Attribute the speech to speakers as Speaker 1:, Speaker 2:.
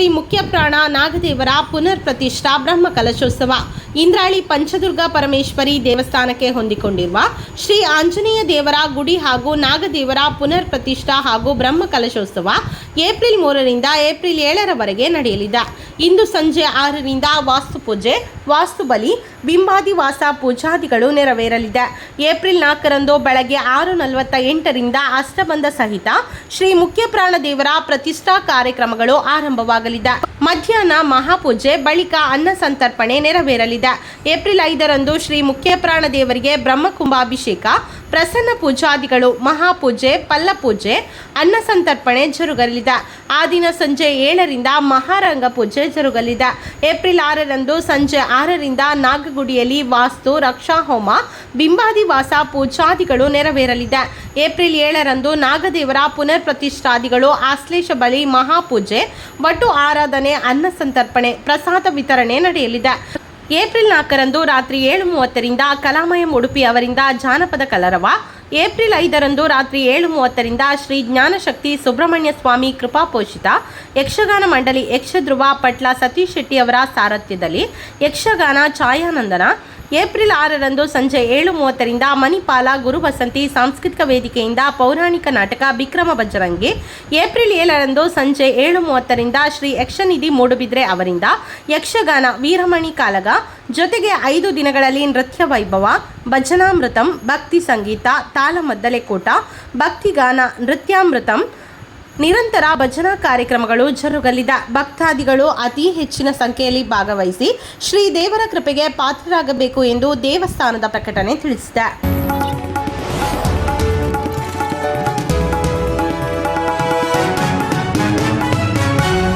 Speaker 1: ಶ್ರೀ ಮುಖ್ಯ ಪ್ರಾಣ ನಾಗದೇವರ ಪುನರ್ ಪ್ರತಿಷ್ಠಾ ಬ್ರಹ್ಮ ಕಲಶೋತ್ಸವ ಇಂದ್ರಾಳಿ ಪಂಚದುರ್ಗ ಪರಮೇಶ್ವರಿ ದೇವಸ್ಥಾನಕ್ಕೆ ಹೊಂದಿಕೊಂಡಿರುವ ಶ್ರೀ ಆಂಜನೇಯ ದೇವರ ಗುಡಿ ಹಾಗೂ ನಾಗದೇವರ ಪುನರ್ ಪ್ರತಿಷ್ಠಾ ಹಾಗೂ ಬ್ರಹ್ಮ ಕಲಶೋತ್ಸವ ಏಪ್ರಿಲ್ 3ರಿಂದ ಏಪ್ರಿಲ್ 7ರವರೆಗೆ ನಡೆಯಲಿದೆ. ಇಂದು ಸಂಜೆ 6ರಿಂದ ವಾಸ್ತುಪೂಜೆ, ವಾಸ್ತುಬಲಿ, ಬಿಂಬಾದಿವಾಸ ಪೂಜಾದಿಗಳು ನೆರವೇರಲಿದೆ. ಏಪ್ರಿಲ್ 4ರಂದು ಬೆಳಗ್ಗೆ 6:48ರಿಂದ ಅಷ್ಟಬಂಧ ಸಹಿತ ಶ್ರೀ ಮುಖ್ಯ ಪ್ರಾಣ ದೇವರ ಪ್ರತಿಷ್ಠಾ ಕಾರ್ಯಕ್ರಮಗಳು ಆರಂಭವಾಗಲಿದೆ. ಮಧ್ಯಾಹ್ನ ಮಹಾಪೂಜೆ ಬಳಿಕ ಅನ್ನ ಸಂತರ್ಪಣೆ ನೆರವೇರಲಿದೆ. ಏಪ್ರಿಲ್ 5ರಂದು ಶ್ರೀ ಮುಖ್ಯ ಪ್ರಾಣ ದೇವರಿಗೆ ಬ್ರಹ್ಮಕುಂಭಾಭಿಷೇಕ, ಪ್ರಸನ್ನ ಪೂಜಾದಿಗಳು, ಮಹಾಪೂಜೆ, ಪಲ್ಲಪೂಜೆ, ಅನ್ನ ಸಂತರ್ಪಣೆ ಜರುಗಲಿದೆ. ಆ ದಿನ ಸಂಜೆ 7ರಿಂದ ಮಹಾರಂಗ ಪೂಜೆ ಜರುಗಲಿದೆ. ಏಪ್ರಿಲ್ 6ರಂದು ಸಂಜೆ 6ರಿಂದ ನಾಗಗುಡಿಯಲ್ಲಿ ವಾಸ್ತು, ರಕ್ಷಾ ಹೋಮ, ಬಿಂಬಾದಿವಾಸ ಪೂಜಾದಿಗಳು ನೆರವೇರಲಿದೆ. ಏಪ್ರಿಲ್ 7ರಂದು ನಾಗದೇವರ ಪುನರ್ ಪ್ರತಿಷ್ಠಾದಿಗಳು, ಆಶ್ಲೇಷ ಬಲಿ, ಮಹಾಪೂಜೆ, ವಟು ಆರಾಧನೆ, ಅನ್ನ ಸಂತರ್ಪಣೆ, ಪ್ರಸಾದ ವಿತರಣೆ ನಡೆಯಲಿದೆ. ಏಪ್ರಿಲ್ 4ರಂದು ರಾತ್ರಿ 7:30ರಿಂದ ಕಲಾಮಯ ಉಡುಪಿ ಅವರಿಂದ ಜಾನಪದ ಕಲರವ. ಏಪ್ರಿಲ್ 5ರಂದು ರಾತ್ರಿ 7:30ರಿಂದ ಶ್ರೀ ಜ್ಞಾನಶಕ್ತಿ ಸುಬ್ರಹ್ಮಣ್ಯ ಸ್ವಾಮಿ ಕೃಪಾಪೋಷಿತ ಯಕ್ಷಗಾನ ಮಂಡಳಿ ಯಕ್ಷಧ್ರುವ ಪಟ್ಲ ಸತೀಶ್ ಶೆಟ್ಟಿ ಅವರ ಸಾರಥ್ಯದಲ್ಲಿ ಯಕ್ಷಗಾನ ಛಾಯಾನಂದನ. ಏಪ್ರಿಲ್ 6ರಂದು ಸಂಜೆ 7:30ರಿಂದ ಮಣಿಪಾಲ ಗುರುಬಸಂತಿ ಸಾಂಸ್ಕೃತಿಕ ವೇದಿಕೆಯಿಂದ ಪೌರಾಣಿಕ ನಾಟಕ ವಿಕ್ರಮ ಬಜರಂಗಿ. ಏಪ್ರಿಲ್ 7ರಂದು ಸಂಜೆ 7:30ರಿಂದ ಶ್ರೀ ಯಕ್ಷನಿಧಿ ಮೂಡುಬಿದ್ರೆ ಅವರಿಂದ ಯಕ್ಷಗಾನ ವೀರಮಣಿ ಕಾಲಗ. ಜೊತೆಗೆ 5 ದಿನಗಳಲ್ಲಿ ನೃತ್ಯ ವೈಭವ, ಭಜನಾಮೃತಂ, ಭಕ್ತಿ ಸಂಗೀತ, ತಾಳಮದ್ದಲೆಕೂಟ, ಭಕ್ತಿಗಾನ, ನೃತ್ಯಾಮೃತಂ, ನಿರಂತರ ಭಜನಾ ಕಾರ್ಯಕ್ರಮಗಳು ಜರುಗಲಿದೆ. ಭಕ್ತಾದಿಗಳು ಅತಿ ಹೆಚ್ಚಿನ ಸಂಖ್ಯೆಯಲ್ಲಿ ಭಾಗವಹಿಸಿ ಶ್ರೀ ದೇವರ ಕೃಪೆಗೆ ಪಾತ್ರರಾಗಬೇಕು ಎಂದು ದೇವಸ್ಥಾನದ ಪ್ರಕಟಣೆ ತಿಳಿಸಿದೆ.